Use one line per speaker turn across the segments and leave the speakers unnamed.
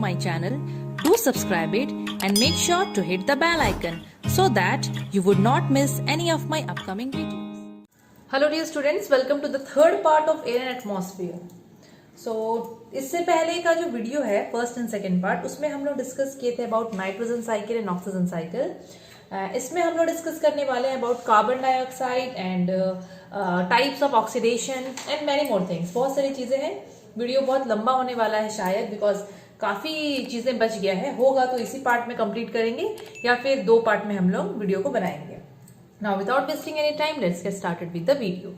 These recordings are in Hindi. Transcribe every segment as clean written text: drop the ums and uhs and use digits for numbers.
my channel, do subscribe it and make sure to hit the bell icon so that you would not miss any of my upcoming videos. Hello dear students, welcome to the third part of air and atmosphere. इससे पहले का जो वीडियो है फर्स्ट एंड सेकेंड पार्ट, उसमें हम लोग डिस्कस किए थे about nitrogen cycle and oxygen cycle. इसमें हम लोग डिस्कस करने वाले हैं about carbon dioxide and types of oxidation and many more things. बहुत सारी चीजें हैं. वीडियो बहुत लंबा होने वाला है शायद, बिकॉज काफी चीजें बच गया है. होगा तो इसी पार्ट में कंप्लीट करेंगे या फिर दो पार्ट में हम लोग वीडियो को बनाएंगे. Now without wasting any time let's get started with the video.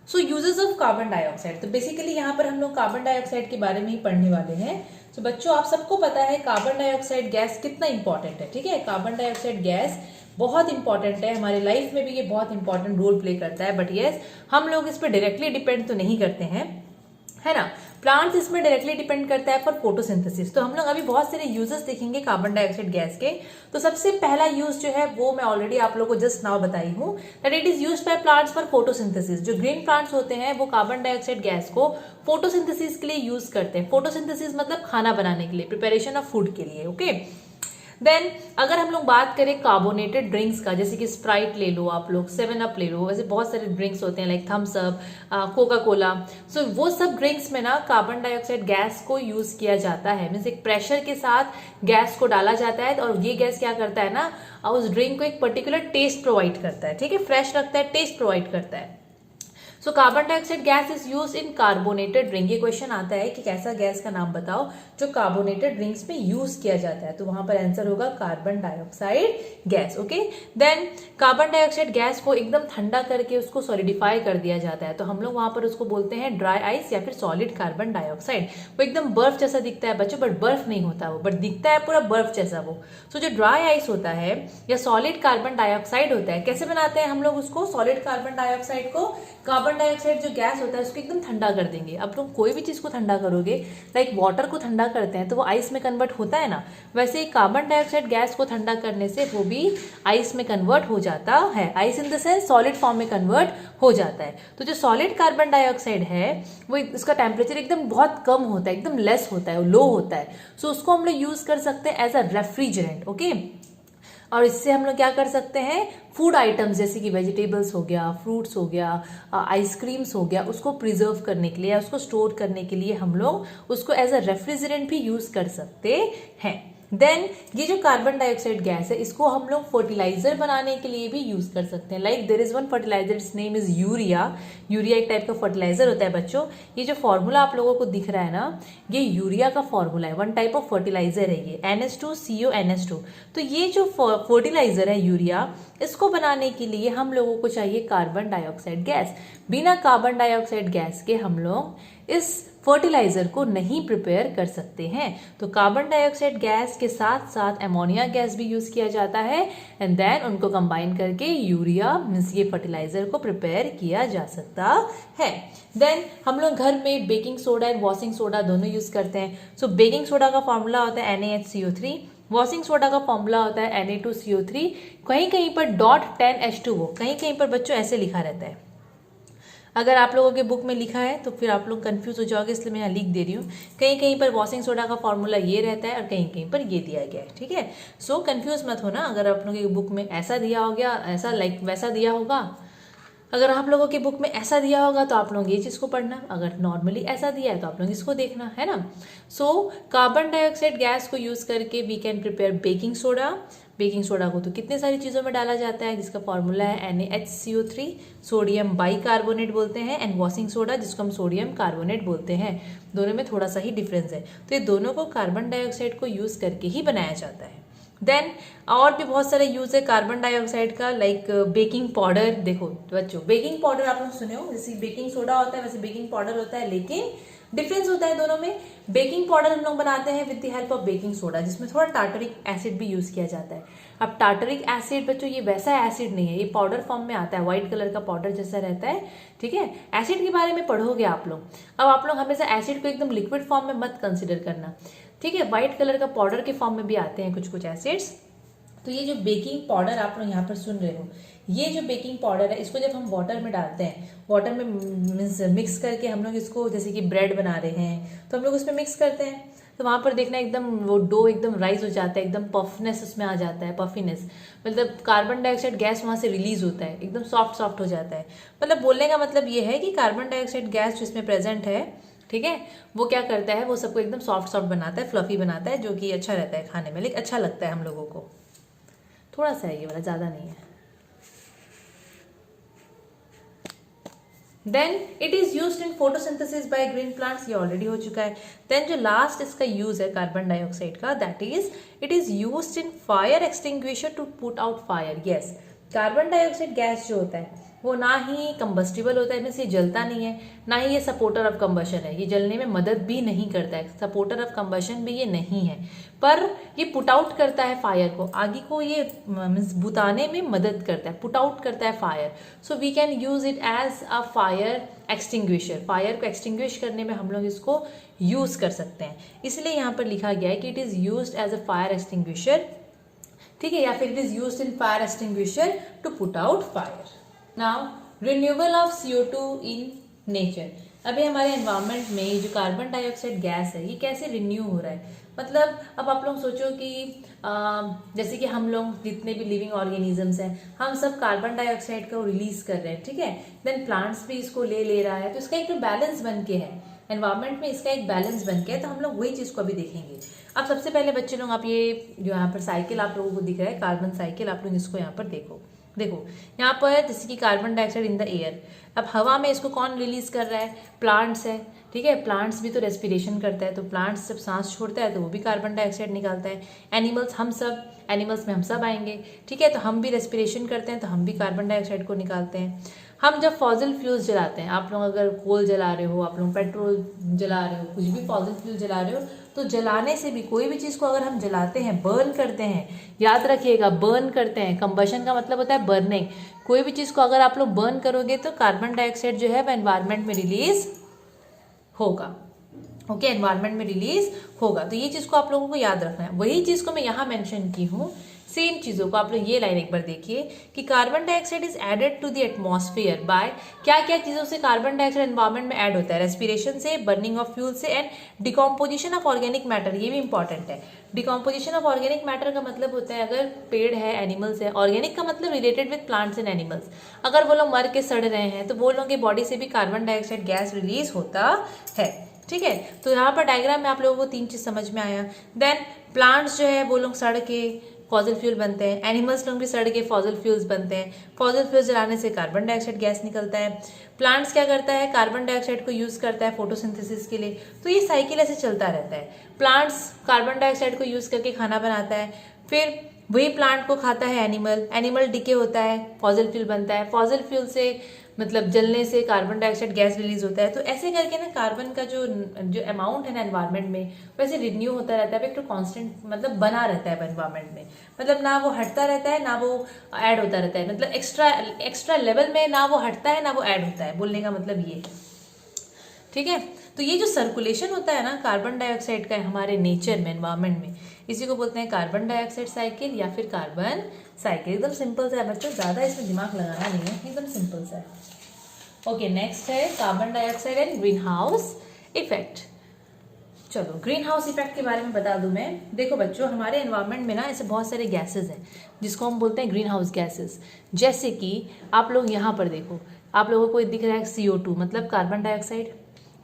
So uses of carbon dioxide. तो बेसिकली यहाँ पर हम लोग कार्बन डाइऑक्साइड के बारे में ही पढ़ने वाले हैं. तो बच्चों आप सबको पता है कार्बन डाइऑक्साइड गैस कितना इंपॉर्टेंट है. ठीक है, कार्बन डाइऑक्साइड गैस बहुत इंपॉर्टेंट है. हमारी लाइफ में भी ये बहुत इंपॉर्टेंट रोल प्ले करता है. बट यस, हम लोग इस पर डायरेक्टली डिपेंड तो नहीं करते हैं, है ना. प्लांट्स इसमें डायरेक्टली डिपेंड करता है फॉर फोटोसिंथेसिस. तो हम लोग अभी बहुत सारे यूजेस देखेंगे कार्बन डाइऑक्साइड गैस के. तो सबसे पहला यूज जो है वो मैं ऑलरेडी आप लोगों को जस्ट नाउ बताई हूँ, that it is used by plants for photosynthesis. जो ग्रीन प्लांट्स होते हैं वो कार्बन डाइऑक्साइड गैस को फोटोसिंथेसिस के लिए यूज करते हैं. फोटोसिंथेसिस मतलब खाना बनाने के लिए, प्रिपरेशन ऑफ फूड के लिए. ओके, देन अगर हम लोग बात करें कार्बोनेटेड ड्रिंक्स का, जैसे कि स्प्राइट ले लो आप लोग, 7 अप ले लो, वैसे बहुत सारे ड्रिंक्स होते हैं like Thums Up, Coca Cola. So वो सब ड्रिंक्स में ना कार्बन डाइऑक्साइड गैस को यूज किया जाता है. मीन्स एक प्रेशर के साथ गैस को डाला जाता है और ये गैस क्या करता है ना, उस ड्रिंक को एक पर्टिकुलर टेस्ट प्रोवाइड करता है. ठीक है, फ्रेश रखता है, टेस्ट प्रोवाइड करता है. सो carbon dioxide gas is use in carbonated drink. ये क्वेश्चन आता है कि कैसा गैस का नाम बताओ जो कार्बोनेटेड ड्रिंक्स में यूज किया जाता है. तो वहां पर आंसर होगा carbon dioxide gas. Okay, then carbon dioxide gas को एकदम ठंडा करके उसको सॉलिडिफाई कर दिया जाता है. तो हम लोग वहां पर उसको बोलते हैं ड्राई आइस या फिर सॉलिड कार्बन डाइऑक्साइड. वो एकदम बर्फ जैसा दिखता है बच्चों, बट बर्फ नहीं होता वो, बट दिखता है पूरा बर्फ जैसा वो. सो जो ड्राई आइस होता है या सॉलिड कार्बन डाइऑक्साइड होता है, कैसे बनाते हैं हम लोग उसको, सॉलिड कार्बन डाइऑक्साइड को कार्बन डाइऑक्साइड जो गैस होता है उसको एकदम ठंडा कर देंगे. अब तुम कोई भी चीज को ठंडा करोगे, लाइक वाटर को ठंडा करते हैं तो वो आइस में कन्वर्ट होता है ना, वैसे ही कार्बन डाइऑक्साइड गैस को ठंडा करने से वो भी आइस में कन्वर्ट हो जाता है. Ice in the sense solid form में कन्वर्ट हो जाता है. तो जो सॉलिड कार्बन डाइऑक्साइड है वो इसका टेम्परेचर एकदम बहुत कम होता है, एकदम लेस होता है, लो होता है. सो उसको हम लोग यूज कर सकते हैं एज अ रेफ्रिजरेंट. ओके, और इससे हम लोग क्या कर सकते हैं, फूड आइटम्स जैसे कि वेजिटेबल्स हो गया, फ्रूट्स हो गया, आइसक्रीम्स हो गया, उसको प्रिजर्व करने के लिए या उसको स्टोर करने के लिए हम लोग उसको एज अ रेफ्रिजरेंट भी यूज कर सकते हैं. देन ये जो कार्बन डाइऑक्साइड गैस है इसको हम लोग फर्टिलाइजर बनाने के लिए भी यूज कर सकते हैं. Like there is one fertiliser, its name is urea. Urea एक टाइप का फर्टिलाइजर होता है बच्चों. ये जो फॉर्मूला आप लोगों को दिख रहा है ना, ये यूरिया का फॉर्मूला है. वन टाइप ऑफ फर्टिलाइजर है ये, NH2CONH2. तो ये जो फर्टिलाइजर है यूरिया, इसको बनाने के लिए हम लोगों को चाहिए कार्बन डाइऑक्साइड गैस. बिना कार्बन डाइऑक्साइड गैस के हम लोग इस फर्टिलाइजर को नहीं प्रिपेयर कर सकते हैं. तो कार्बन डाइऑक्साइड गैस के साथ साथ अमोनिया गैस भी यूज किया जाता है एंड देन उनको कंबाइन करके यूरिया मीन्स ये फर्टिलाइजर को प्रिपेयर किया जा सकता है. देन हम लोग घर में baking soda and washing soda दोनों यूज करते हैं. सो बेकिंग सोडा का फॉर्मूला होता है NaHCO3, वॉशिंग सोडा का फॉर्मूला होता है Na2CO3. कहीं कहीं पर .10H2O, कहीं कहीं पर बच्चों ऐसे लिखा रहता है. अगर आप लोगों के बुक में लिखा है तो फिर आप लोग कंफ्यूज हो जाओगे, इसलिए मैं यहाँ लिख दे रही हूँ. कहीं कहीं पर वॉशिंग सोडा का फॉर्मूला ये रहता है और कहीं कहीं पर ये दिया गया है. ठीक है, सो कंफ्यूज मत होना. अगर आप लोगों की बुक में ऐसा दिया हो गया, ऐसा लाइक वैसा दिया होगा. अगर आप लोगों की बुक में ऐसा दिया होगा तो आप लोग ये चीज को पढ़ना, अगर नॉर्मली ऐसा दिया है तो आप लोग इसको देखना, है ना. सो कार्बन डाइऑक्साइड गैस को यूज करके we can prepare baking soda. Baking soda को तो कितने सारी चीजों में डाला जाता है, जिसका फॉर्मूला है NaHCO3, सोडियम बाइकार्बोनेट बोलते हैं, एंड वॉशिंग सोडा जिसको हम सोडियम कार्बोनेट बोलते हैं. दोनों में थोड़ा सा ही डिफरेंस है. तो ये दोनों को कार्बन डाइऑक्साइड को यूज करके ही बनाया जाता है. देन और भी बहुत सारे यूज है कार्बन डाइऑक्साइड का, लाइक बेकिंग पाउडर. देखो बच्चों, बेकिंग पाउडर आप लोग सुने हो, जैसे बेकिंग सोडा होता है वैसे बेकिंग पाउडर होता है, लेकिन डिफरेंस होता है दोनों में. बेकिंग पाउडर हम लोग बनाते हैं with the help of baking soda, जिसमें थोड़ा टार्टरिक एसिड भी यूज किया जाता है. अब टार्टरिक एसिड बच्चों ये वैसा एसिड नहीं है, ये पाउडर फॉर्म में आता है, व्हाइट कलर का पाउडर जैसा रहता है. ठीक है, एसिड के बारे में पढ़ोगे आप लोग. अब आप लोग हमेशा एसिड को एकदम लिक्विड फॉर्म में मत कंसिडर करना. ठीक है, व्हाइट कलर का पाउडर के फॉर्म में भी आते हैं कुछ कुछ एसिड्स. तो ये जो बेकिंग पाउडर आप लोग यहाँ पर सुन रहे हो, ये जो बेकिंग पाउडर है इसको जब हम वाटर में डालते हैं, वाटर में मिक्स करके हम लोग इसको, जैसे कि ब्रेड बना रहे हैं तो हम लोग उसमें मिक्स करते हैं. तो वहाँ पर देखना एकदम वो डो एकदम राइज हो जाता है, एकदम पफनेस उसमें आ जाता है, पफीनेस, मतलब कार्बन डाइऑक्साइड गैस वहाँ से रिलीज होता है, एकदम सॉफ्ट सॉफ्ट हो जाता है। मतलब बोलने का मतलब ये है कि कार्बन डाइऑक्साइड गैस जिसमें प्रेजेंट है, ठीक है, वो क्या करता है, वो सबको एकदम सॉफ्ट सॉफ्ट बनाता है, फ्लफी बनाता है, जो कि अच्छा रहता है खाने में, लेकिन अच्छा लगता है हम लोगों को। थोड़ा सा है ये वाला, ज़्यादा नहीं है। Then it is use in photosynthesis by green plants, ये ऑलरेडी हो चुका है। देन जो लास्ट इसका यूज है कार्बन डाइऑक्साइड का, that is it is use in fire extinguisher to put out fire. Yes, carbon dioxide gas जो होता है वो ना ही कंबस्टिबल होता है, मीन्स ये जलता नहीं है, ना ही ये सपोर्टर ऑफ कंबशन है, ये जलने में मदद भी नहीं करता है, सपोर्टर ऑफ कंबशन भी ये नहीं है, पर ये पुट आउट करता है फायर को, आगे को ये मीन्स बुताने में मदद करता है, पुट आउट करता है fire. So we can use it as a fire extinguisher, fire को एक्सटिंग्विश करने में हम लोग इसको यूज कर सकते हैं, इसलिए यहाँ पर लिखा गया है कि it is use as a fire extinguisher, ठीक है, या फिर it is use in fire extinguisher to put out fire. Now renewal of CO2 in nature. अभी हमारे एनवायरनमेंट में ये जो कार्बन डाइऑक्साइड गैस है ये कैसे रिन्यू हो रहा है, मतलब अब आप लोग सोचो कि जैसे कि हम लोग जितने भी लिविंग ऑर्गेनिजम्स हैं हम सब कार्बन डाइऑक्साइड को रिलीज कर रहे हैं, ठीक है, देन प्लांट्स भी इसको ले रहा है, तो इसका एक बैलेंस बन के है एनवायरनमेंट में, इसका एक बैलेंस बन के है, तो हम लोग वही चीज को अभी देखेंगे। अब सबसे पहले बच्चे लोग, आप ये जो यहाँ पर साइकिल आप लोगों को दिख रहा है कार्बन साइकिल, आप लोग इसको यहाँ पर देखो यहाँ पर जैसे कि carbon dioxide in the air, अब हवा में इसको कौन रिलीज कर रहा है, प्लांट्स है, ठीक है, प्लांट्स भी तो रेस्पिरेशन करता है, तो प्लांट्स जब सांस छोड़ता है तो वो भी कार्बन डाइऑक्साइड निकालता है। एनिमल्स, हम सब एनिमल्स में हम सब आएंगे, ठीक है, तो हम भी रेस्पिरेशन करते हैं तो हम भी कार्बन डाइऑक्साइड को निकालते हैं। हम जब फॉसिल फ्यूल्स जलाते हैं, आप लोग अगर कोल जला रहे हो, आप लोग पेट्रोल जला रहे हो, कुछ भी फॉसिल फ्यूल जला रहे हो, तो जलाने से भी कोई भी चीज़ को अगर हम जलाते हैं, बर्न करते हैं, याद रखिएगा बर्न करते हैं, कंबशन का मतलब होता है बर्निंग, कोई भी चीज़ को अगर आप लोग बर्न करोगे तो कार्बन डाइऑक्साइड जो है वह एनवायरनमेंट में रिलीज होगा, ओके, एनवायरनमेंट में रिलीज होगा, तो ये चीज़ को आप लोगों को याद रखना है। वही चीज़ को मैं यहाँ मेंशन की हूँ, सेम चीज़ों को आप लोग ये लाइन एक बार देखिए कि carbon dioxide is added to the atmosphere by, क्या क्या चीज़ों से कार्बन डाइऑक्साइड एनवायरनमेंट में ऐड होता है, रेस्पिरेशन से, बर्निंग ऑफ फ्यूल से, and decomposition of organic matter, ये भी इंपॉर्टेंट है। डिकम्पोजिशन ऑफ ऑर्गेनिक मैटर का मतलब होता है अगर पेड़ है, एनिमल्स है, ऑर्गेनिक का मतलब related with plants and animals, अगर वो लोग मर के सड़ रहे हैं तो वो लोगों की बॉडी से भी कार्बन डाइऑक्साइड गैस रिलीज होता है, ठीक है। तो यहाँ पर डायग्राम में आप लोगों को तीन चीज समझ में आया। देन प्लांट्स जो है वो लोग सड़ के फॉसिल फ्यूल बनते हैं, एनिमल्स लोग भी सड़ के फॉसिल फ्यूल्स बनते हैं, फॉसिल फ्यूल्स जलाने से कार्बन डाइऑक्साइड गैस निकलता है। प्लांट्स क्या करता है, कार्बन डाइऑक्साइड को यूज करता है फोटोसिंथेसिस के लिए, तो ये साइकिल ऐसे चलता रहता है। प्लांट्स कार्बन डाइऑक्साइड को यूज करके खाना बनाता है, फिर वही प्लांट को खाता है एनिमल, एनिमल डिके होता है, फॉसिल फ्यूल बनता है, फॉसिल फ्यूल से मतलब जलने से कार्बन डाइऑक्साइड गैस रिलीज होता है। तो ऐसे करके ना कार्बन का जो अमाउंट है ना एनवायरनमेंट में वैसे रिन्यू होता रहता है, एक तो कांस्टेंट मतलब बना रहता है एनवायरनमेंट में, मतलब ना वो हटता रहता है ना वो ऐड होता रहता है, मतलब एक्स्ट्रा लेवल में ना वो हटता है ना वो ऐड होता है, बोलने का मतलब ये, ठीक है। तो ये जो सर्कुलेशन होता है ना कार्बन डाइऑक्साइड का हमारे नेचर में, एनवायरनमेंट में, इसी को बोलते हैं कार्बन डाइऑक्साइड साइकिल या फिर कार्बन साइकिल। एकदम सिंपल सा है बच्चों, ज्यादा इसमें दिमाग लगाना नहीं है, एकदम सिंपल सा है। ओके, नेक्स्ट है carbon dioxide and green house effect. चलो ग्रीन हाउस इफेक्ट के बारे में बता दूं मैं। देखो बच्चों, हमारे एनवायरनमेंट में ना ऐसे बहुत सारे गैसेस हैं जिसको हम बोलते हैं ग्रीन हाउस गैसेस। जैसे कि आप लोग यहाँ पर देखो, आप लोगों को दिख रहा है CO2 मतलब कार्बन डाइऑक्साइड,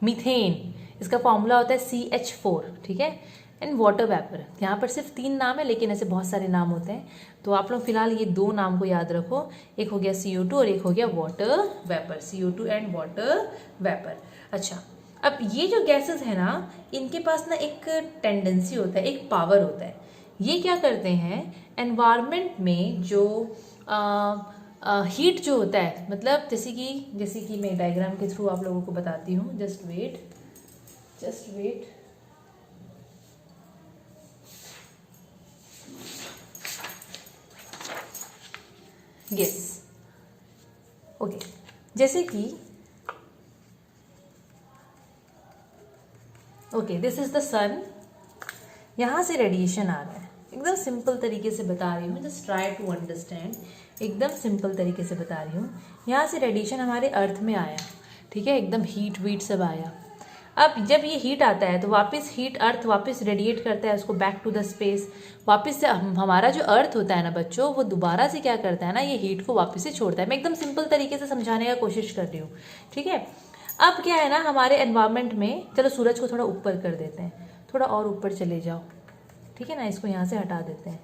मीथेन इसका फॉर्मूला होता है CH4, ठीक है, एंड वाटर वेपर। यहाँ पर सिर्फ 3 नाम है लेकिन ऐसे बहुत सारे नाम होते हैं, तो आप लोग फिलहाल ये 2 नाम को याद रखो, एक हो गया CO2 और एक हो गया water vapour, CO2 and water vapour. अच्छा, अब ये जो गैसेस है ना इनके पास ना एक टेंडेंसी होता है, एक पावर होता है, ये क्या करते हैं एनवायरनमेंट में जो हीट जो होता है, मतलब जैसे कि मैं डायग्राम के थ्रू आप लोगों को बताती हूँ, जस्ट वेट यस, ओके, जैसे कि ओके दिस इज द सन, यहाँ से रेडिएशन आ रहा है, एकदम सिंपल तरीके से बता रही हूँ, जस्ट ट्राई टू अंडरस्टैंड, एकदम सिंपल तरीके से बता रही हूँ। यहाँ से रेडिएशन हमारे अर्थ में आया, ठीक है, एकदम हीट वीट सब आया। अब जब ये हीट आता है तो वापस हीट अर्थ वापस रेडिएट करता है उसको बैक टू द स्पेस। वापस से हमारा जो अर्थ होता है ना बच्चों, वो दोबारा से क्या करता है ना, ये हीट को वापस से छोड़ता है। मैं एकदम सिंपल तरीके से समझाने का कोशिश कर रही हूँ, ठीक है। अब क्या है ना, हमारे एनवायरनमेंट में, चलो सूरज को थोड़ा ऊपर कर देते हैं, थोड़ा और ऊपर चले जाओ, ठीक है ना, इसको यहाँ से हटा देते हैं।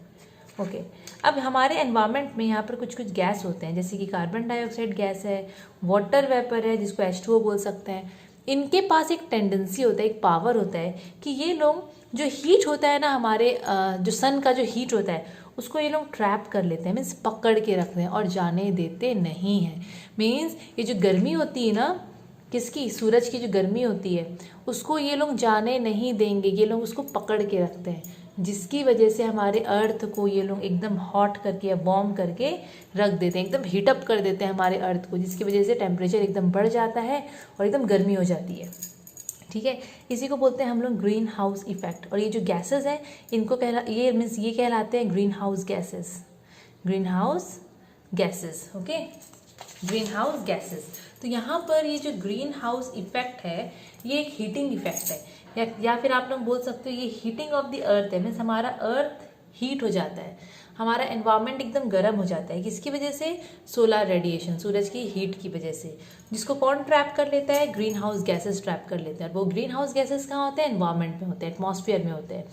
ओके अब हमारे एनवायरनमेंट में यहाँ पर कुछ कुछ गैस होते हैं, जैसे कि कार्बन डाइऑक्साइड गैस है, वाटर वेपर है जिसको H2O बोल सकते हैं। इनके पास एक टेंडेंसी होता है, एक पावर होता है कि ये लोग जो हीट होता है ना, हमारे जो सन का जो हीट होता है उसको ये लोग ट्रैप कर लेते हैं, मीन्स पकड़ के रखते हैं और जाने देते नहीं हैं। मीन्स ये जो गर्मी होती है ना, किसकी, सूरज की जो गर्मी होती है उसको ये लोग जाने नहीं देंगे, ये लोग उसको पकड़ के रखते हैं, जिसकी वजह से हमारे अर्थ को ये लोग एकदम हॉट करके या वार्म करके रख देते हैं, एकदम हीटअप कर देते हैं हमारे अर्थ को, जिसकी वजह से टेम्परेचर एकदम बढ़ जाता है और एकदम गर्मी हो जाती है, ठीक है। इसी को बोलते हैं हम लोग ग्रीन हाउस इफेक्ट। और ये जो गैसेस हैं इनको ये कहलाते हैं greenhouse gases, green house gases, okay, green house gases. तो यहाँ पर ये जो ग्रीन हाउस इफेक्ट है ये एक हीटिंग इफेक्ट है, या फिर आप लोग बोल सकते हो ये हीटिंग ऑफ द अर्थ है। मीन्स हमारा अर्थ हीट हो जाता है, हमारा एनवायरनमेंट एकदम गर्म हो जाता है। किसकी वजह से? सोलर रेडिएशन, सूरज की हीट की वजह से, जिसको कौन ट्रैप कर लेता है? ग्रीन हाउस गैसेस ट्रैप कर लेते हैं। और वो ग्रीन हाउस गैसेस कहाँ होते हैं? एनवायरनमेंट में होते हैं, एटमॉस्फेयर में होते हैं।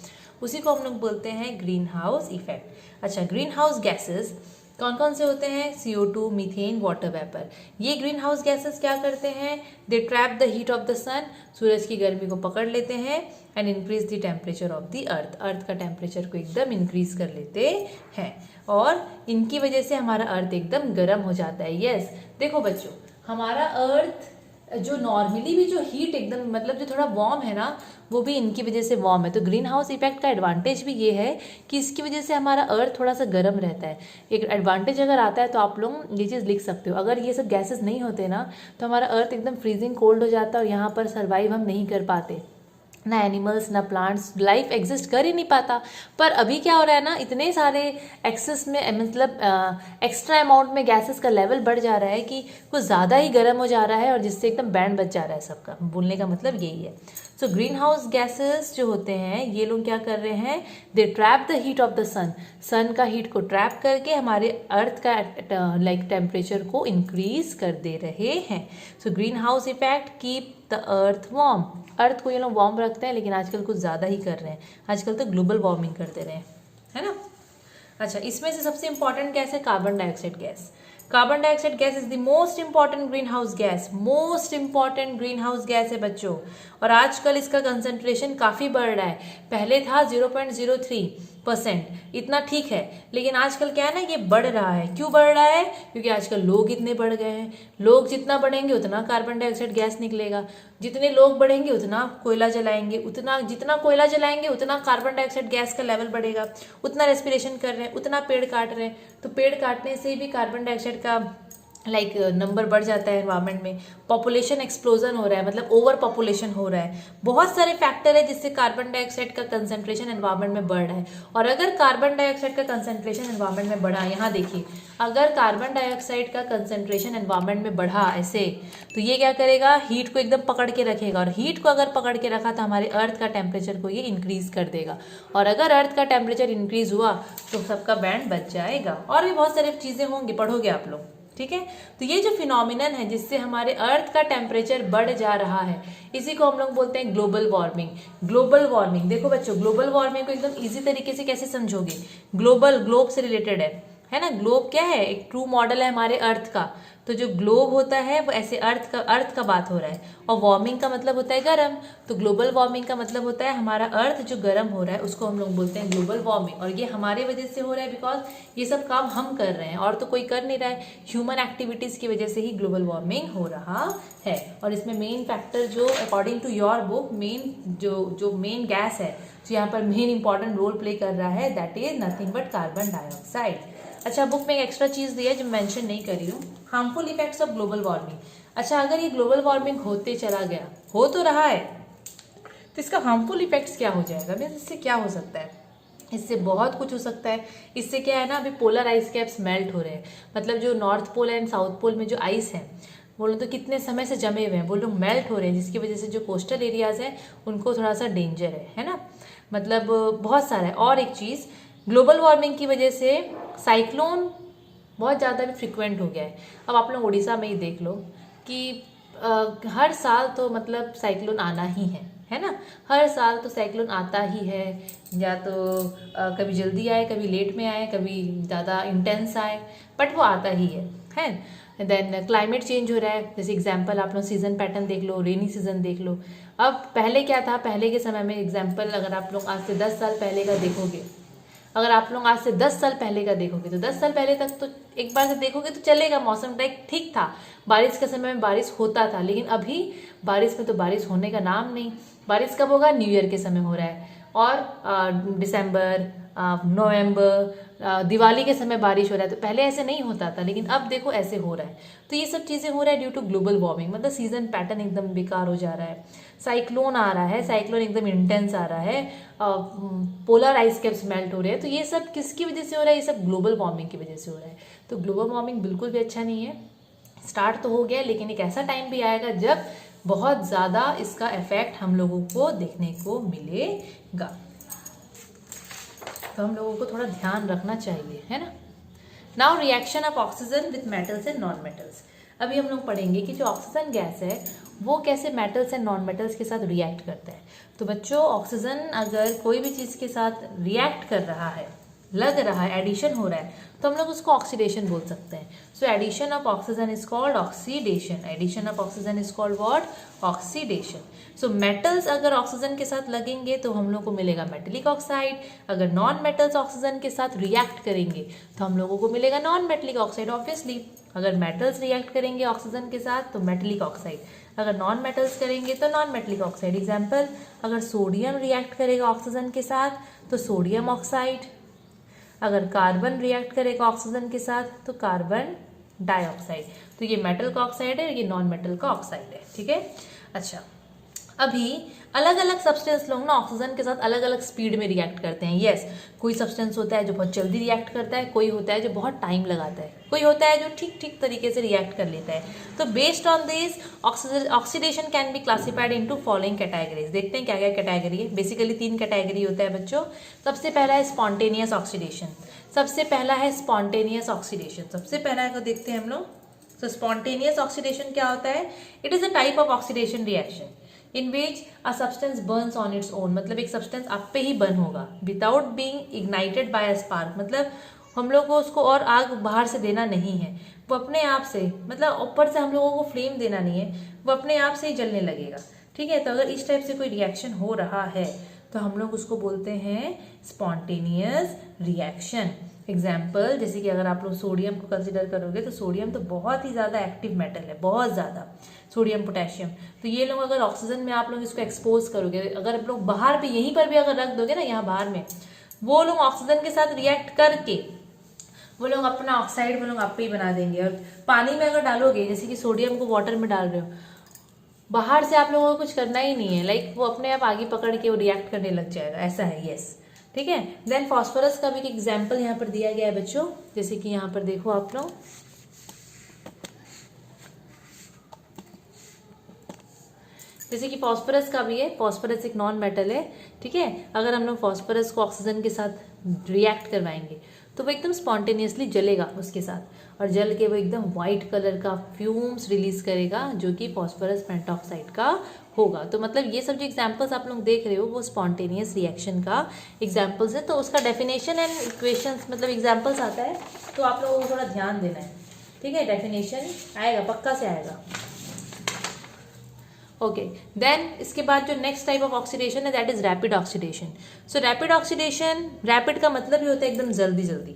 उसी को हम लोग बोलते हैं ग्रीन हाउस इफेक्ट। अच्छा, ग्रीन हाउस गैसेस कौन कौन से होते हैं? CO2, methane, water vapour. ये ग्रीन हाउस गैसेस क्या करते हैं? They trap the heat of the sun, सूरज की गर्मी को पकड़ लेते हैं, and increase the temperature of the earth, earth का टेम्परेचर को एकदम इंक्रीज कर लेते हैं, और इनकी वजह से हमारा अर्थ एकदम गर्म हो जाता है। यस, देखो बच्चों, हमारा अर्थ जो नॉर्मली भी जो हीट एकदम मतलब जो थोड़ा वार्म है ना, वो भी इनकी वजह से वार्म है। तो ग्रीन हाउस इफेक्ट का एडवांटेज भी ये है कि इसकी वजह से हमारा अर्थ थोड़ा सा गर्म रहता है। एक एडवांटेज अगर आता है तो आप लोग ये चीज़ लिख सकते हो। अगर ये सब गैसेस नहीं होते ना तो हमारा अर्थ एकदम फ्रीजिंग कोल्ड हो जाता है और यहाँ पर सर्वाइव हम नहीं कर पाते, ना एनिमल्स ना प्लांट्स, लाइफ एग्जिस्ट कर ही नहीं पाता। पर अभी क्या हो रहा है ना, इतने सारे एक्सेस में मतलब एक्स्ट्रा अमाउंट में गैसेस का लेवल बढ़ जा रहा है कि कुछ ज़्यादा ही गर्म हो जा रहा है, और जिससे एकदम बैंड बच जा रहा है सबका। बोलने का मतलब यही है। सो ग्रीन हाउस गैसेस जो होते हैं ये लोग क्या कर रहे हैं? They trap the heat of the sun, sun का हीट को ट्रैप करके हमारे अर्थ का लाइक टेम्परेचर को इंक्रीज कर दे रहे हैं। So greenhouse effect keep the earth warm, earth को ये लोग वार्म रखते हैं, लेकिन आजकल कुछ ज़्यादा ही कर रहे हैं। आजकल तो ग्लोबल वार्मिंग करते रहे, है ना। अच्छा, इसमें से सबसे इंपॉर्टेंट गैस है carbon dioxide gas. Carbon dioxide gas is the most important green house gas, most important green house gas है बच्चों। और आजकल इसका कंसंट्रेशन काफ़ी बढ़ रहा है। पहले था 0.03%, इतना ठीक है, लेकिन आजकल क्या है ना, ये बढ़ रहा है। क्यों बढ़ रहा है? क्योंकि आजकल लोग इतने बढ़ गए हैं। लोग जितना बढ़ेंगे उतना कार्बन डाइऑक्साइड गैस निकलेगा। जितने लोग बढ़ेंगे उतना कोयला जलाएंगे, उतना जितना कोयला जलाएंगे उतना कार्बन डाइऑक्साइड गैस का लेवल बढ़ेगा। उतना रेस्पिरेशन कर रहे हैं, उतना पेड़ काट रहे हैं, तो पेड़ काटने से भी कार्बन डाइऑक्साइड का नंबर बढ़ जाता है एनवायरनमेंट में। पॉपुलेशन एक्सप्लोजन हो रहा है, मतलब ओवर पॉपुलेशन हो रहा है। बहुत सारे फैक्टर है जिससे कार्बन डाइऑक्साइड का कंसंट्रेशन एनवायरनमेंट में बढ़ रहा है। और अगर कार्बन डाइऑक्साइड का कंसंट्रेशन एनवायरनमेंट में बढ़ा, यहाँ देखिए, अगर कार्बन डाइऑक्साइड का कंसंट्रेशन एनवायरनमेंट में बढ़ा ऐसे, तो ये क्या करेगा? हीट को एकदम पकड़ के रखेगा, और हीट को अगर पकड़ के रखा तो हमारे अर्थ का टेम्परेचर को ये इंक्रीज कर देगा। और अगर अर्थ का टेम्परेचर इंक्रीज हुआ तो सबका बैंड बच जाएगा। और भी बहुत सारी चीजें होंगी, पढ़ोगे आप लोग, ठीक है। तो ये जो फिनोमिनन है जिससे हमारे अर्थ का टेम्परेचर बढ़ जा रहा है, इसी को हम लोग बोलते हैं ग्लोबल वार्मिंग। ग्लोबल वार्मिंग, देखो बच्चों, ग्लोबल वार्मिंग को एकदम इजी तरीके से कैसे समझोगे? ग्लोबल, ग्लोब से रिलेटेड है ना। ग्लोब क्या है? एक ट्रू मॉडल है हमारे अर्थ का। तो जो ग्लोब होता है वो ऐसे अर्थ का बात हो रहा है। और वार्मिंग का मतलब होता है गर्म, तो ग्लोबल वार्मिंग का मतलब होता है हमारा अर्थ जो गर्म हो रहा है उसको हम लोग बोलते हैं ग्लोबल वार्मिंग। और ये हमारे वजह से हो रहा है, बिकॉज ये सब काम हम कर रहे हैं और तो कोई कर नहीं रहा है। ह्यूमन एक्टिविटीज की वजह से ही ग्लोबल वार्मिंग हो रहा है। और इसमें मेन फैक्टर जो according to your book main जो मेन गैस है जो यहाँ पर मेन इंपॉर्टेंट रोल प्ले कर रहा है, that is nothing but carbon dioxide. अच्छा, बुक में एक एक्स्ट्रा चीज दी है जो मेंशन नहीं करी हूँ, harmful effects of global warming. अच्छा, अगर ये ग्लोबल वार्मिंग होते चला गया, हो तो रहा है, तो इसका हार्मफुल इफेक्ट्स क्या हो जाएगा? मीन्स इससे क्या हो सकता है? इससे बहुत कुछ हो सकता है। इससे क्या है ना, अभी पोलर आइस कैप्स मेल्ट हो रहे हैं, मतलब जो north pole and south pole में जो आइस है बोलो तो कितने समय से जमे हुए हैं, वो लोग मेल्ट हो रहे हैं, जिसकी वजह से जो कोस्टल एरियाज हैं उनको थोड़ा सा डेंजर है ना। मतलब बहुत सारा है। और एक चीज़, ग्लोबल वार्मिंग की वजह से साइक्लोन बहुत ज़्यादा भी फ्रिक्वेंट हो गया है। अब आप लोग उड़ीसा में ही देख लो कि हर साल तो मतलब साइक्लोन आना ही है ना। हर साल तो साइक्लोन आता ही है, या तो कभी जल्दी आए, कभी लेट में आए, कभी ज़्यादा इंटेंस आए, बट वो आता ही है। देन क्लाइमेट चेंज हो रहा है, जैसे एग्जांपल आप लोग सीजन पैटर्न देख लो, रेनी सीजन देख लो। अब पहले क्या था, पहले के समय में एग्जांपल अगर आप लोग आज से 10 साल पहले का देखोगे, अगर आप लोग आज से 10 साल पहले का देखोगे तो 10 साल पहले तक तो एक बार से देखोगे तो चलेगा, मौसम ठीक था, बारिश के समय में बारिश होता था। लेकिन अभी बारिश में तो बारिश होने का नाम नहीं। बारिश कब होगा, न्यू ईयर के समय हो रहा है, और दिसंबर, नवंबर, दिवाली के समय बारिश हो रहा है। तो पहले ऐसे नहीं होता था, लेकिन अब देखो ऐसे हो रहा है। तो ये सब चीज़ें हो रहा है ड्यू टू ग्लोबल वार्मिंग। मतलब सीजन पैटर्न एकदम बेकार हो जा रहा है, साइक्लोन आ रहा है, साइक्लोन एकदम इंटेंस आ रहा है, पोलर आइस कैप्स मेल्ट हो रहे हैं। तो ये सब किसकी वजह से हो रहा है, ये सब ग्लोबल वार्मिंग की वजह से हो रहा है। तो ग्लोबल वार्मिंग बिल्कुल भी अच्छा नहीं है। स्टार्ट तो हो गया, लेकिन एक ऐसा टाइम भी आएगा जब बहुत ज़्यादा इसका इफेक्ट हम लोगों को देखने को मिलेगा। तो हम लोगों को थोड़ा ध्यान रखना चाहिए, है ना। Now reaction of oxygen with metals and non metals. अभी हम लोग पढ़ेंगे कि जो ऑक्सीजन गैस है वो कैसे मेटल्स एंड नॉन मेटल्स के साथ रिएक्ट करता है। तो बच्चों, ऑक्सीजन अगर कोई भी चीज़ के साथ रिएक्ट कर रहा है, लग रहा है, एडिशन हो रहा है, तो हम लोग उसको ऑक्सीडेशन बोल सकते हैं। So addition of oxygen is called oxidation. Addition of oxygen is called what, oxidation. So metals अगर ऑक्सीजन के साथ लगेंगे तो हम लोग को मिलेगा मेटेलिक ऑक्साइड। अगर नॉन मेटल्स ऑक्सीजन के साथ रिएक्ट करेंगे तो हम लोगों को मिलेगा नॉन मेटेलिक ऑक्साइड। ऑब्वियसली अगर मेटल्स रिएक्ट करेंगे ऑक्सीजन के साथ तो मेटेलिक ऑक्साइड, अगर नॉन मेटल्स करेंगे तो नॉन मेटेलिक ऑक्साइड। एग्जाम्पल, अगर सोडियम रिएक्ट करेगा ऑक्सीजन के साथ तो सोडियम ऑक्साइड, अगर कार्बन रिएक्ट करेगा ऑक्सीजन के साथ तो कार्बन डाइऑक्साइड। तो ये मेटल का ऑक्साइड है, ये नॉन मेटल का ऑक्साइड है, ठीक है। अच्छा, अभी अलग अलग सब्सटेंस लोग ना ऑक्सीजन के साथ अलग अलग स्पीड में रिएक्ट करते हैं। यस, कोई सब्सटेंस होता है जो बहुत जल्दी रिएक्ट करता है, कोई होता है जो बहुत टाइम लगाता है, कोई होता है जो ठीक ठीक तरीके से रिएक्ट कर लेता है। तो based on this oxidation can be classified into following categories. देखते हैं क्या क्या कैटेगरी है। बेसिकली 3 कैटेगरी होता है बच्चों। सबसे पहला है स्पॉन्टेनियस ऑक्सीडेशन। सबसे पहला है स्पॉन्टेनियस ऑक्सीडेशन, सबसे पहला को देखते हैं हम लोग। तो स्पॉन्टेनियस ऑक्सीडेशन क्या होता है? It is a type of oxidation reaction in which a substance burns on its own. मतलब एक सब्सटेंस आप पे ही बर्न होगा without being ignited by a spark. मतलब हम लोग को उसको और आग बाहर से देना नहीं है, वो अपने आप से, मतलब ऊपर से हम लोगों को फ्लेम देना नहीं है, वो अपने आप से ही जलने लगेगा, ठीक है। तो अगर इस टाइप से कोई रिएक्शन हो रहा है तो हम लोग उसको बोलते हैं स्पॉन्टेनियस रिएक्शन। एग्जाम्पल, जैसे कि अगर आप लोग सोडियम को कंसिडर करोगे तो सोडियम तो बहुत ही ज़्यादा एक्टिव मेटल है, बहुत ज़्यादा, सोडियम पोटेशियम। तो ये लोग अगर ऑक्सीजन में आप लोग इसको एक्सपोज करोगे, अगर आप लोग बाहर भी यहीं पर भी अगर रख दोगे ना, यहाँ बाहर में, वो लोग ऑक्सीजन के साथ रिएक्ट करके वो लोग अपना ऑक्साइड वो लोग आप पे ही बना देंगे। और पानी में अगर डालोगे, जैसे कि सोडियम को वाटर में डाल रहे हो, बाहर से आप लोगों को कुछ करना ही नहीं है, लाइक वो अपने आप आगे पकड़ के वो रिएक्ट करने लग जाएगा, ऐसा है। यस, ठीक है। देन फॉस्फोरस का भी एक एग्जाम्पल यहाँ पर दिया गया है बच्चों, जैसे कि यहाँ पर देखो आप लोग, जैसे कि फॉस्फोरस का भी है। फॉस्फोरस एक नॉन मेटल है, ठीक है। अगर हम लोग फॉस्फोरस को ऑक्सीजन के साथ रिएक्ट करवाएंगे तो वो एकदम स्पॉन्टेनियसली जलेगा उसके साथ, और जल के वो एकदम वाइट कलर का फ्यूम्स रिलीज करेगा, जो कि फॉस्फोरस पेंटॉक्साइड का होगा। तो मतलब ये सब जो एग्जाम्पल्स आप लोग देख रहे हो वो स्पॉन्टेनियस रिएक्शन का एग्जाम्पल्स है। तो उसका डेफिनेशन एंड इक्वेशंस, मतलब एग्जाम्पल्स आता है, तो आप लोगों को थोड़ा ध्यान देना है, ठीक है। डेफिनेशन आएगा, पक्का से आएगा। ओके, देन इसके बाद जो नेक्स्ट टाइप ऑफ ऑक्सीडेशन है that is rapid oxidation. So rapid oxidation, rapid का मतलब ही होता है एकदम जल्दी जल्दी।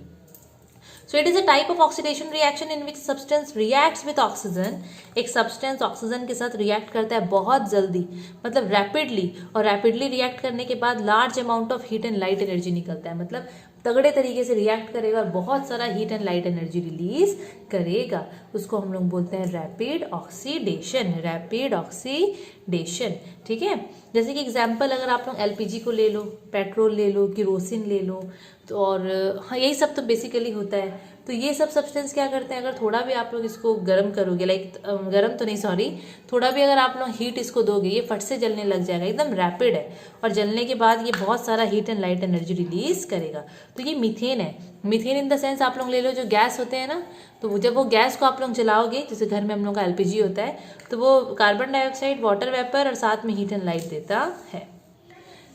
So it is a type of oxidation reaction in which substance reacts with oxygen. एक सब्सटेंस ऑक्सीजन के साथ रिएक्ट करता है बहुत जल्दी, मतलब रैपिडली, और रैपिडली रिएक्ट करने के बाद large amount of heat and light energy निकलता है। मतलब तगड़े तरीके से रिएक्ट करेगा और बहुत सारा heat and light energy release करेगा, उसको हम लोग बोलते हैं रैपिड ऑक्सीडेशन। रैपिड ऑक्सीडेशन, ठीक है। जैसे कि एग्जांपल अगर आप लोग एलपीजी को ले लो, पेट्रोल ले लो, केरोसिन ले लो, तो और हाँ, यही सब तो बेसिकली होता है। तो ये सब सब्सटेंस क्या करते हैं, अगर थोड़ा भी आप लोग इसको गर्म करोगे, लाइक गर्म तो नहीं सॉरी, थोड़ा भी अगर आप लोग हीट इसको दोगे ये फट से जलने लग जाएगा, एकदम रैपिड है, और जलने के बाद ये बहुत सारा heat and light energy release करेगा। तो ये मीथेन है। मीथेन इन द सेंस आप लोग ले लो जो गैस होते हैं ना, तो जब वो गैस को आप लोग जलाओगे, जैसे घर में हम लोग का एलपीजी होता है, तो वो कार्बन डाइऑक्साइड, वाटर वेपर और साथ में हीट एंड लाइट देता है।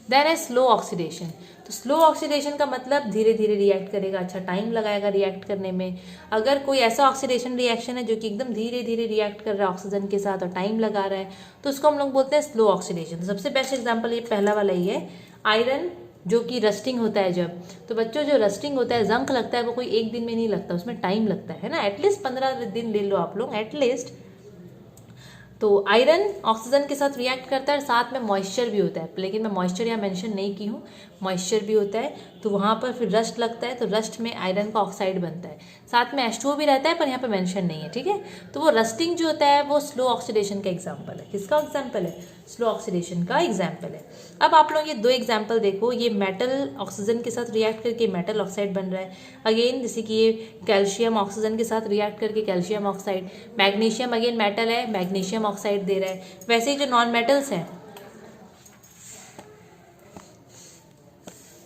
देन है स्लो ऑक्सीडेशन। तो स्लो ऑक्सीडेशन का मतलब धीरे धीरे रिएक्ट करेगा, अच्छा टाइम लगाएगा रिएक्ट करने में। अगर कोई ऐसा ऑक्सीडेशन रिएक्शन है जो कि एकदम धीरे धीरे रिएक्ट कर रहा है ऑक्सीजन के साथ और टाइम लगा रहा है, तो उसको हम लोग बोलते हैं स्लो ऑक्सीडेशन। तो सबसे बेस्ट एग्जाम्पल ये पहला वाला ही है, आयरन जो कि रस्टिंग होता है जब, तो बच्चों जो रस्टिंग होता है, जंक लगता है, वो कोई एक दिन में नहीं लगता, उसमें टाइम लगता है ना, एटलीस्ट 15 दिन ले लो आप लोग एटलीस्ट। तो आयरन ऑक्सीजन के साथ रिएक्ट करता है, साथ में मॉइस्चर भी होता है, लेकिन मैं मॉइस्चर यहाँ मेंशन नहीं की हूँ, मॉइस्चर भी होता है, तो वहाँ पर फिर रस्ट लगता है, तो रस्ट में आयरन का ऑक्साइड बनता है, साथ में H2O भी रहता है पर यहाँ पे मेंशन नहीं है, ठीक है। तो वो रस्टिंग जो होता है वो स्लो ऑक्सीडेशन का एग्जाम्पल है। किसका एग्जाम्पल है? स्लो ऑक्सीडेशन का एग्जाम्पल है। अब आप लोग ये दो एग्जाम्पल देखो, ये मेटल ऑक्सीजन के साथ रिएक्ट करके मेटल ऑक्साइड बन रहा है, अगेन जैसे कि ये कैल्शियम ऑक्सीजन के साथ रिएक्ट करके calcium oxide, magnesium again metal है, मैग्नीशियम ऑक्साइड दे रहा है। वैसे ही जो नॉन मेटल्स हैं,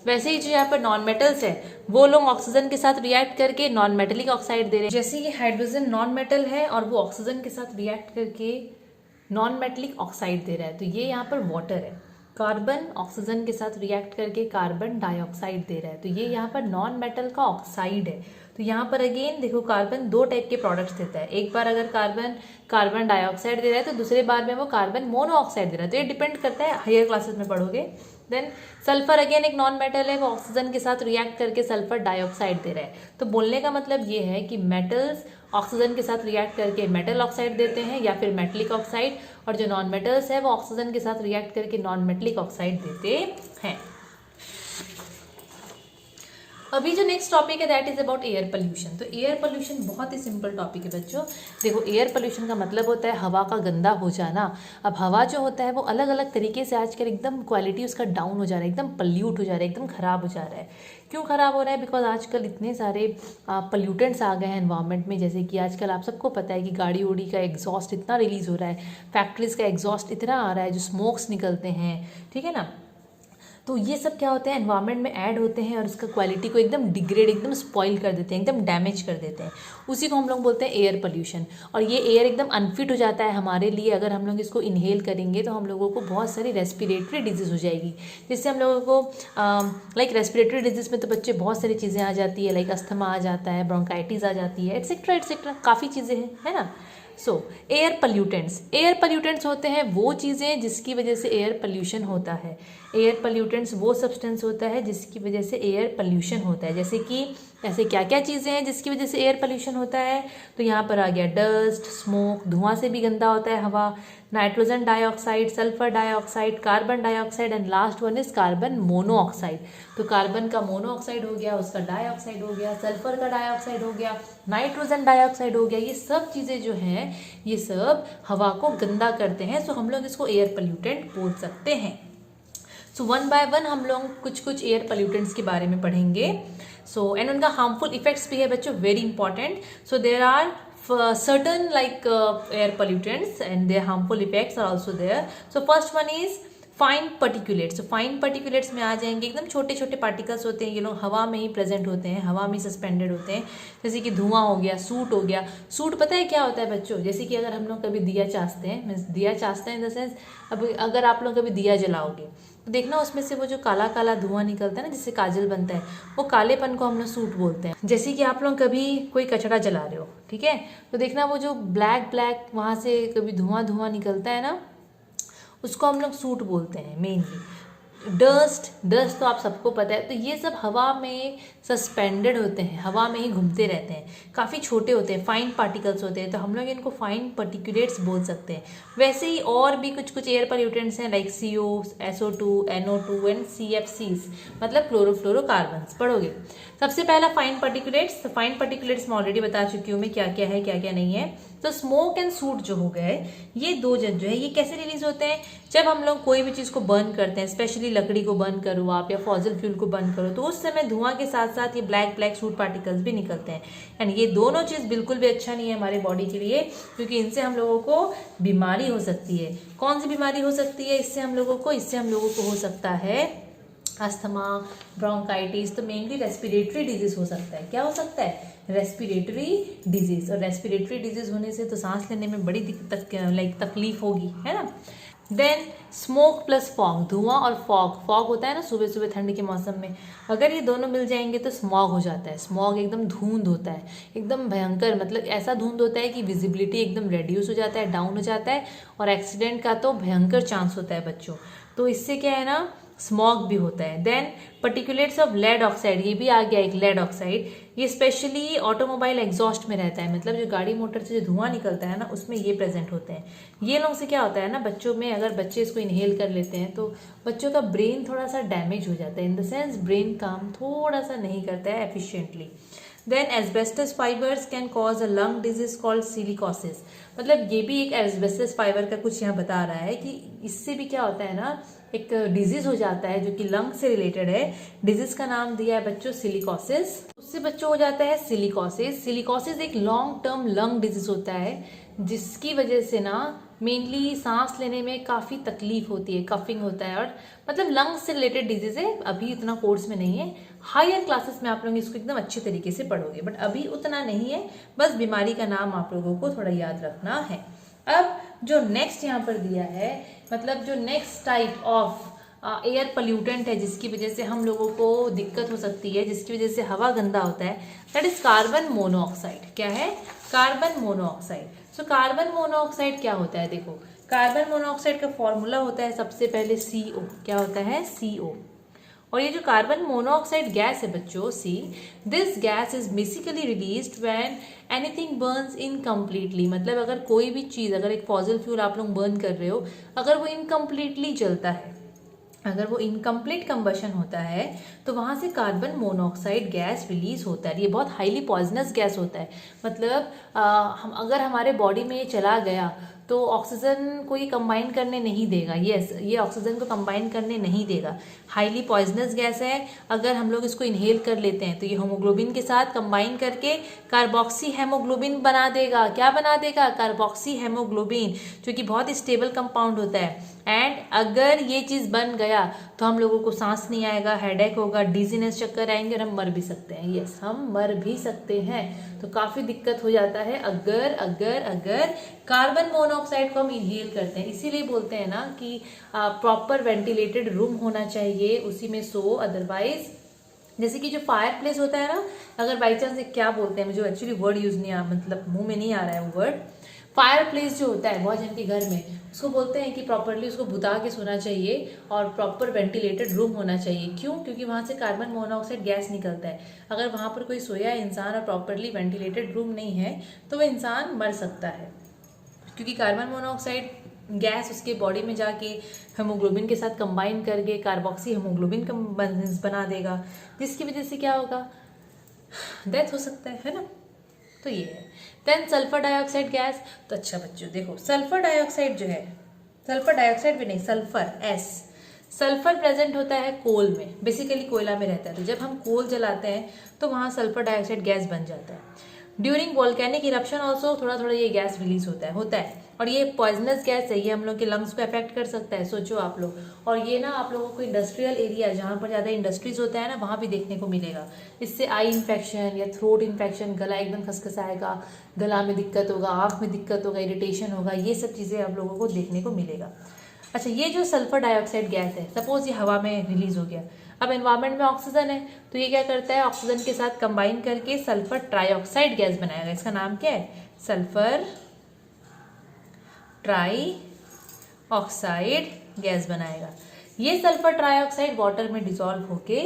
वैसे ही जो यहाँ पर नॉन मेटल्स है वो लोग ऑक्सीजन के साथ रिएक्ट करके नॉन मेटलिक ऑक्साइड दे रहे हैं। जैसे ये हाइड्रोजन नॉन मेटल है और वो ऑक्सीजन के साथ रिएक्ट करके नॉन मेटलिक ऑक्साइड दे रहा है, तो ये यहाँ पर वाटर है। कार्बन ऑक्सीजन के साथ रिएक्ट करके कार्बन डाइऑक्साइड दे रहा है, तो ये यहाँ पर नॉन मेटल का ऑक्साइड है। तो यहाँ पर अगेन देखो कार्बन दो टाइप के प्रोडक्ट्स देता है, एक बार अगर कार्बन कार्बन डाइऑक्साइड दे रहा है तो दूसरे बार में वो कार्बन मोनोऑक्साइड दे रहा है, तो ये डिपेंड करता है, हायर क्लासेस में पढ़ोगे। देन सल्फर अगेन एक नॉन मेटल है, वो ऑक्सीजन के साथ रिएक्ट करके सल्फर डाइऑक्साइड दे रहा है। तो बोलने का मतलब ये है कि मेटल्स ऑक्सीजन के साथ रिएक्ट करके मेटल ऑक्साइड देते हैं या फिर मेटलिक ऑक्साइड, और जो नॉन मेटल्स है वो ऑक्सीजन के साथ रिएक्ट करके नॉन मेटलिक ऑक्साइड देते हैं। अभी जो नेक्स्ट टॉपिक है that is about air pollution. तो एयर पोल्यूशन बहुत ही सिंपल टॉपिक है बच्चों। देखो एयर पोल्यूशन का मतलब होता है हवा का गंदा हो जाना। अब हवा जो होता है वो अलग अलग तरीके से आजकल एकदम क्वालिटी उसका डाउन हो जा रहा है, एकदम पल्यूट हो जा रहा है, एकदम खराब हो जा रहा है। क्यों खराब हो रहा है? बिकॉज आजकल इतने सारे पोल्यूटेंट्स आ गए हैं एनवायरनमेंट में, जैसे कि आजकल आप सबको पता है कि गाड़ी उड़ी का एग्जॉस्ट इतना रिलीज हो रहा है, फैक्ट्रीज का एग्जॉस्ट इतना आ रहा है, जो स्मोक्स निकलते हैं, ठीक है ना। तो ये सब क्या होते हैं, एनवायरनमेंट में ऐड होते हैं और उसका क्वालिटी को एकदम डिग्रेड, एकदम स्पॉइल कर देते हैं, एकदम डैमेज कर देते हैं। उसी को हम लोग बोलते हैं एयर पोल्यूशन। और ये एयर एकदम अनफिट हो जाता है हमारे लिए। अगर हम लोग इसको इनहेल करेंगे तो हम लोगों को बहुत सारी रेस्पिरेटरी डिजीज़ हो जाएगी, जिससे हम लोगों को लाइक रेस्पिरेटरी डिजीज़ में तो बच्चे बहुत सारी चीज़ें आ जाती है, लाइक अस्थमा आ जाता है, ब्रोंकाइटिस आ जाती है, एटसेट्रा काफ़ी चीज़ें हैं, है ना। सो एयर पोल्यूटेंट्स होते हैं वो चीज़ें जिसकी वजह से एयर पोल्यूशन होता है। एयर पोल्यूटेंट्स वो सब्सटेंस होता है जिसकी वजह से एयर पोल्यूशन होता है। जैसे कि ऐसे क्या क्या चीज़ें हैं जिसकी वजह से एयर पोल्यूशन होता है, तो यहाँ पर आ गया डस्ट, स्मोक, धुआं से भी गंदा होता है हवा, nitrogen dioxide, sulphur dioxide, carbon dioxide and last one is carbon monoxide. तो कार्बन का मोनोऑक्साइड हो गया, उसका डाइऑक्साइड हो गया, सल्फर का डाइऑक्साइड हो गया, नाइट्रोजन डाइऑक्साइड हो गया। ये सब चीज़ें जो हैं ये सब हवा को गंदा करते हैं। सो हम लोग इसको एयर पोल्यूटेंट बोल सकते हैं। सो वन बाय वन हम लोग कुछ कुछ एयर पोल्यूटेंट्स के बारे में पढ़ेंगे। सो एंड उनका हार्मफुल इफेक्ट्स भी है बच्चों, very important. So there are certain like air pollutants and their harmful effects are also there. So first one is fine particulates. Fine particulates में आ जाएंगे एकदम छोटे छोटे पार्टिकल्स होते हैं, ये लोग हवा में ही प्रेजेंट होते हैं, हवा में सस्पेंडेड होते हैं, जैसे कि धुआं हो गया, सूट हो गया। सूट पता है क्या होता है बच्चों? जैसे कि अगर हम लोग कभी दिया चाहते हैं, मीन्स दिया चाहते हैं इन द सेंस, अब अगर आप लोग कभी दिया जलाओगे तो देखना उसमें से वो जो काला काला धुआं निकलता है ना, जिससे काजल बनता है, वो कालेपन को हम लोग सूट बोलते हैं। जैसे कि आप लोग कभी कोई कचरा जला रहे हो, ठीक है, तो देखना वो जो ब्लैक ब्लैक वहाँ से कभी धुआं निकलता है ना, उसको हम लोग सूट बोलते हैं मेनली। डस्ट तो आप सबको पता है। तो ये सब हवा में सस्पेंडेड होते हैं, हवा में ही घूमते रहते हैं, काफ़ी छोटे होते हैं, फाइन पार्टिकल्स होते हैं, तो हम लोग इनको फाइन पर्टिकुलेट्स बोल सकते हैं। वैसे ही और भी कुछ कुछ एयर पोल्यूटेंट्स हैं like CO, SO2, NO2 and CFCs, मतलब क्लोरोफ्लोरोकार्बन्स। पढ़ोगे सबसे पहला फाइन पर्टिकुलेट्स। तो फाइन पर्टिकुलेट्स मैं ऑलरेडी बता चुकी हूँ मैं क्या क्या है क्या क्या नहीं है। तो स्मोक एंड सूट जो हो गए, ये दो जो है ये कैसे रिलीज होते हैं? जब हम लोग कोई भी चीज़ को बर्न करते हैं, स्पेशली लकड़ी को बर्न करो आप या फॉसिल फ्यूल को बर्न करो, तो उस समय धुआं के साथ साथ ये ब्लैक ब्लैक सूट पार्टिकल्स भी निकलते हैं। एंड ये दोनों चीज़ बिल्कुल भी अच्छा नहीं है हमारे बॉडी के लिए, क्योंकि इनसे हम लोगों को बीमारी हो सकती है। कौन सी बीमारी हो सकती है इससे हम लोगों को हो सकता है अस्थमा, ब्रोंकाइटिस, तो मेनली रेस्पिरेटरी डिजीज हो सकता है। क्या हो सकता है? Respiratory disease. और रेस्पिरेटरी डिजीज होने से तो सांस लेने में बड़ी तकलीफ होगी, है ना। देन स्मोक प्लस फॉग, धुआं और फॉग होता है ना सुबह सुबह ठंड के मौसम में, अगर ये दोनों मिल जाएंगे तो स्मॉग हो जाता है। स्मॉग एकदम धुंध होता है, एकदम भयंकर, मतलब ऐसा धुंध होता है कि विजिबिलिटी एकदम रेड्यूस हो जाता है, डाउन हो जाता है, और एक्सीडेंट का तो भयंकर चांस होता है बच्चों। तो इससे क्या है ना, स्मॉग भी होता है। Then particulates of lead oxide, ये भी आ गया एक लेड ऑक्साइड, ये स्पेशली ऑटोमोबाइल एग्जॉस्ट में रहता है, मतलब जो गाड़ी मोटर से जो धुआं निकलता है ना उसमें ये प्रेजेंट होते हैं। ये लोगों से क्या होता है ना बच्चों में, अगर बच्चे इसको इनहेल कर लेते हैं तो बच्चों का ब्रेन थोड़ा सा डैमेज हो जाता है, इन द सेंस ब्रेन काम थोड़ा सा नहीं करता है efficiently. Then asbestos fibres can cause a lung disease called silicosis, मतलब ये भी एक एस्बेस्टस फाइबर का कुछ यहाँ बता रहा है कि इससे भी क्या होता है ना, एक डिजीज हो जाता है जो कि लंग से रिलेटेड है। डिजीज का नाम दिया है बच्चों सिलिकोसिस, उससे बच्चों हो जाता है सिलिकोसिस। सिलिकोसिस एक लॉन्ग टर्म लंग डिजीज होता है जिसकी वजह से ना मेनली सांस लेने में काफ़ी तकलीफ होती है, कफिंग होता है, और मतलब लंग्स से रिलेटेड डिजीज है। अभी इतना कोर्स में नहीं है, हायर क्लासेस में आप लोग इसको एकदम अच्छे तरीके से पढ़ोगे, बट अभी उतना नहीं है, बस बीमारी का नाम आप लोगों को थोड़ा याद रखना है। अब जो नेक्स्ट यहाँ पर दिया है, मतलब जो next type of air pollutant है जिसकी वजह से हम लोगों को दिक्कत हो सकती है, जिसकी वजह से हवा गंदा होता है, दैट इज कार्बन मोनोऑक्साइड। क्या है? Carbon monoxide. So carbon monoxide क्या होता है? देखो, कार्बन मोनोऑक्साइड का फॉर्मूला होता है सबसे पहले CO। क्या होता है? CO। और ये जो कार्बन मोनोऑक्साइड गैस है बच्चों, see this gas is basically released when anything Burns incompletely, मतलब अगर कोई भी चीज़, अगर एक फॉसिल फ्यूल आप लोग बर्न कर रहे हो, अगर वो इनकम्प्लीटली जलता है, अगर वो इनकम्प्लीट कंबशन होता है तो वहाँ से कार्बन मोनोऑक्साइड गैस रिलीज होता है। ये बहुत हाईली पॉइजनस गैस होता है, मतलब हम अगर हमारे बॉडी में ये चला गया तो ऑक्सीजन को ये कंबाइन करने नहीं देगा। ये ऑक्सीजन को कंबाइन करने नहीं देगा, हाईली पॉइजनस गैस है। अगर हम लोग इसको इनहेल कर लेते हैं तो ये हीमोग्लोबिन के साथ कंबाइन करके कार्बोक्सी हेमोग्लोबिन बना देगा। क्या बना देगा? कार्बोक्सी हेमोग्लोबिन, जो कि बहुत स्टेबल कंपाउंड होता है। एंड अगर ये चीज़ बन गया तो हम लोगों को सांस नहीं आएगा, हेडेक होगा, डिजीनेस, चक्कर आएंगे, और हम मर भी सकते हैं। यस, हम मर भी सकते हैं, तो काफ़ी दिक्कत हो जाता है अगर अगर अगर कार्बन मोनोऑक्साइड को हम इनहेल करते हैं। इसीलिए बोलते हैं ना कि प्रॉपर वेंटिलेटेड रूम होना चाहिए, उसी में सो, अदरवाइज जैसे कि जो फायर प्लेस होता है ना, अगर बाई चांस क्या बोलते हैं, मुझे एक्चुअली वर्ड यूज नहीं मतलब मुंह में नहीं आ रहा है वो वर्ड, फायर प्लेस जो होता है बहुत जन के घर में, उसको बोलते हैं कि प्रॉपरली उसको बुता के सोना चाहिए और प्रॉपर वेंटिलेटेड रूम होना चाहिए। क्यों? क्योंकि वहाँ से कार्बन मोनोऑक्साइड गैस निकलता है। अगर वहाँ पर कोई सोया इंसान और प्रॉपरली वेंटिलेटेड रूम नहीं है तो वह इंसान मर सकता है, क्योंकि कार्बन मोनोऑक्साइड गैस उसके बॉडी में जाके हेमोग्लोबिन के साथ कंबाइन करके कार्बोक्सी हेमोग्लोबिन बना देगा, जिसकी वजह से क्या होगा? डेथ हो सकता है ना। तो ये है। Then sulphur dioxide gas. तो अच्छा बच्चों देखो, सल्फर डाइऑक्साइड जो है, सल्फर डाइऑक्साइड भी नहीं, सल्फर S, सल्फर प्रेजेंट होता है कोल में, बेसिकली कोयला में रहता है। तो जब हम कोल जलाते हैं तो वहाँ सल्फर डाइऑक्साइड गैस बन जाता है। ड्यूरिंग वोल्केनिक इरप्शन ऑल्सो थोड़ा थोड़ा ये गैस रिलीज होता है, और ये पॉइजनस गैस है, ये हम लोग के लंग्स को अफेक्ट कर सकता है, सोचो आप लोग। और ये ना आप लोगों को इंडस्ट्रियल एरिया जहाँ पर ज़्यादा इंडस्ट्रीज होता है ना, वहाँ भी देखने को मिलेगा। इससे आई इन्फेक्शन या थ्रोट इन्फेक्शन, गला एकदम खसखसाएगा, गला में दिक्कत होगा, आँख में दिक्कत होगा, इरिटेशन होगा, ये सब चीज़ें आप लोगों को देखने को मिलेगा। अच्छा, ये जो सल्फर डाइऑक्साइड गैस है, सपोज ये हवा में रिलीज हो गया, अब एनवायरमेंट में ऑक्सीजन है तो ये क्या करता है, ऑक्सीजन के साथ कंबाइन करके सल्फर ट्राइऑक्साइड गैस बनाएगा। इसका नाम क्या है? सल्फर ट्राई ऑक्साइड गैस बनाएगा। ये सल्फर ट्राइऑक्साइड वाटर में डिसॉल्व होके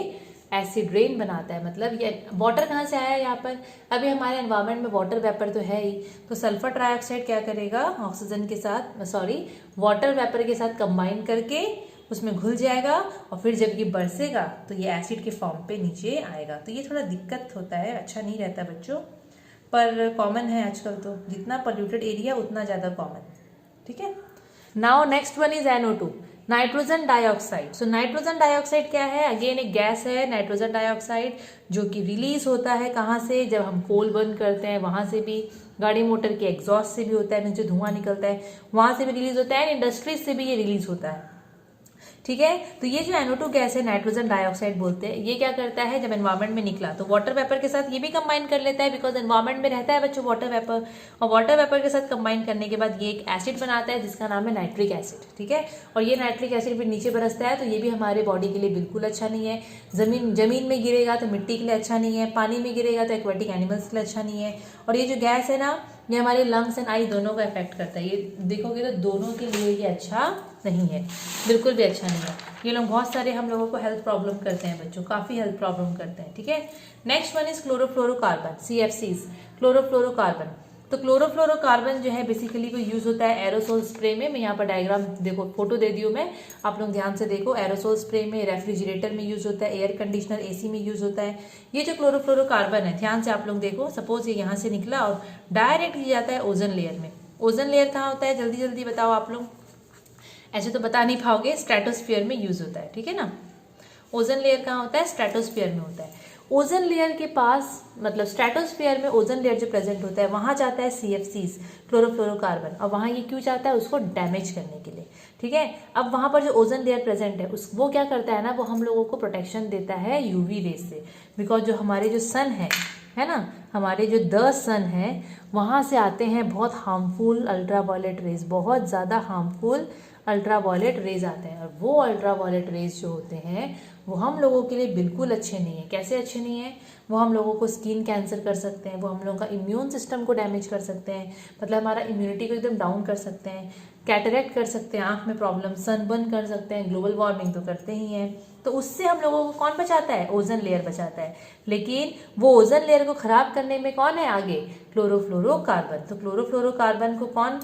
एसिड रेन बनाता है। मतलब ये वाटर कहाँ से आया यहाँ पर? अभी हमारे एनवायरनमेंट में वाटर वेपर तो है ही, तो सल्फर ट्राइऑक्साइड क्या करेगा, ऑक्सीजन के साथ वाटर वेपर के साथ कंबाइन करके उसमें घुल जाएगा, और फिर जब ये बरसेगा तो ये एसिड के फॉर्म पे नीचे आएगा। तो ये थोड़ा दिक्कत होता है, अच्छा नहीं रहता बच्चों, पर कॉमन है आजकल। तो जितना पोल्यूटेड एरिया उतना ज़्यादा कॉमन, ठीक है। Now next one is NO2। Nitrogen dioxide. So nitrogen dioxide क्या है? अगेन एक गैस है नाइट्रोजन डाइऑक्साइड, जो कि रिलीज होता है कहाँ से? जब हम कोल बर्न करते हैं वहां से भी, गाड़ी मोटर के एग्जॉस्ट से भी होता है, जो धुआं निकलता है वहां से भी रिलीज होता है, इंडस्ट्रीज से भी ये रिलीज होता है। ठीक है, तो ये जो NO2 गैस है नाइट्रोजन डाइऑक्साइड बोलते हैं, ये क्या करता है जब एनवायरमेंट में निकला तो वाटर वेपर के साथ ये भी कंबाइन कर लेता है, बिकॉज एनवायरमेंट में रहता है बच्चों वाटर वेपर, और वाटर वेपर के साथ कंबाइन करने के बाद ये एक एसिड बनाता है जिसका नाम है नाइट्रिक एसिड। ठीक है, और ये नाइट्रिक एसिड फिर नीचे बरसता है, तो ये भी हमारे बॉडी के लिए बिल्कुल अच्छा नहीं है। जमीन में गिरेगा तो मिट्टी के लिए अच्छा नहीं है, पानी में गिरेगा तो एक्वेटिक एनिमल्स के लिए अच्छा नहीं है। और ये जो गैस है ना, ये हमारे लंग्स एंड आई दोनों को अफेक्ट करता है। ये देखोगे तो दोनों के लिए ये अच्छा नहीं है, बिल्कुल भी अच्छा नहीं है। ये लोग बहुत सारे हम लोगों को हेल्थ प्रॉब्लम करते हैं बच्चों, काफी हेल्थ प्रॉब्लम करते हैं। ठीक है, next one is chlorofluorocarbon, CFCs, chlorofluorocarbon. तो क्लोरोफ्लोरोकार्बन जो है बेसिकली वो यूज होता है एरोसोल स्प्रे में। मैं यहाँ पर डायग्राम देखो, फोटो दे दी हूँ मैं, आप लोग ध्यान से देखो। एरोसोल स्प्रे में, रेफ्रिजरेटर में यूज होता है, एयर कंडीशनर AC में यूज होता है। ये जो क्लोरोफ्लोरोकार्बन है, ध्यान से आप लोग देखो, सपोज ये यहाँ से निकला और डायरेक्ट जाता है ओजोन लेयर में। ओजोन लेयर कहाँ होता है? जल्दी जल्दी बताओ आप लोग, ऐसे तो बता नहीं पाओगे। स्ट्रेटोस्फीयर में यूज होता है। ठीक है ना, ओजोन लेयर कहाँ होता है? स्ट्रेटोस्फीयर में होता है। ओजोन लेयर के पास, मतलब स्ट्रेटोस्फीयर में ओजोन लेयर जो प्रेजेंट होता है वहां जाता है CFCs, क्लोरोफ्लोरोकार्बन, और वहां ये क्यों जाता है? उसको डैमेज करने के लिए। ठीक है, अब वहां पर जो ओजोन लेयर प्रेजेंट है वो क्या करता है ना, वो हम लोगों को प्रोटेक्शन देता है UV रेज से, बिकॉज जो हमारे जो सन है ना, हमारे जो द सन है वहां से आते हैं बहुत हार्मफुल अल्ट्रावायलेट रेज, बहुत ज्यादा हार्मफुल अल्ट्रावायलेट रेज आते हैं। और वो अल्ट्रावायलेट रेज जो होते हैं वो हम लोगों के लिए बिल्कुल अच्छे नहीं है। कैसे अच्छे नहीं है? वो हम लोगों को स्किन कैंसर कर सकते हैं, वो हम लोगों का इम्यून सिस्टम को डैमेज कर सकते हैं, मतलब हमारा इम्यूनिटी को एकदम डाउन कर सकते हैं, कैटरेक्ट कर सकते हैं, आंख में प्रॉब्लम, सनबर्न कर सकते हैं, ग्लोबल वार्मिंग तो करते ही हैं। तो उससे हम लोगों को कौन बचाता है? ओजोन लेयर बचाता है। लेकिन वो ओजोन लेयर को खराब करने में कौन है आगे? क्लोरोफ्लोरोकार्बन। तो क्लोरोफ्लोरोकार्बन को कौन,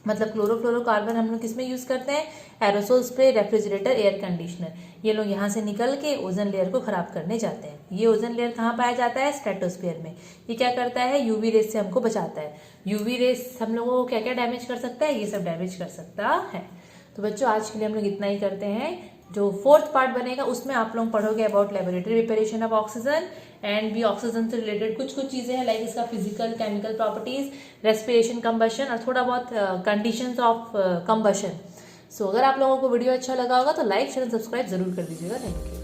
मतलब क्लोरोफ्लोरोकार्बन हम लोग किसमें यूज करते हैं? Aerosol spray, refrigerator, air conditioner. ये लोग यहाँ से निकल के ओजोन लेयर को खराब करने जाते हैं। ये ओजोन लेयर कहाँ पाया जाता है? स्ट्रेटोस्फीयर में। ये क्या करता है? UV रेस से हमको बचाता है। UV रेस हम लोगों को क्या क्या डैमेज कर सकता है? ये सब डैमेज कर सकता है। तो बच्चों आज के लिए हम लोग इतना ही करते हैं। जो 4th पार्ट बनेगा उसमें आप लोग पढ़ोगे about laboratory preparation of oxygen, and भी ऑक्सीजन से रिलेटेड कुछ चीजें हैं, लाइक इसका physical chemical properties, respiration, combustion, और थोड़ा बहुत कंडीशंस ऑफ कंबशन। सो अगर आप लोगों को वीडियो अच्छा लगा होगा तो लाइक शेयर सब्सक्राइब जरूर कर दीजिएगा। Thank you.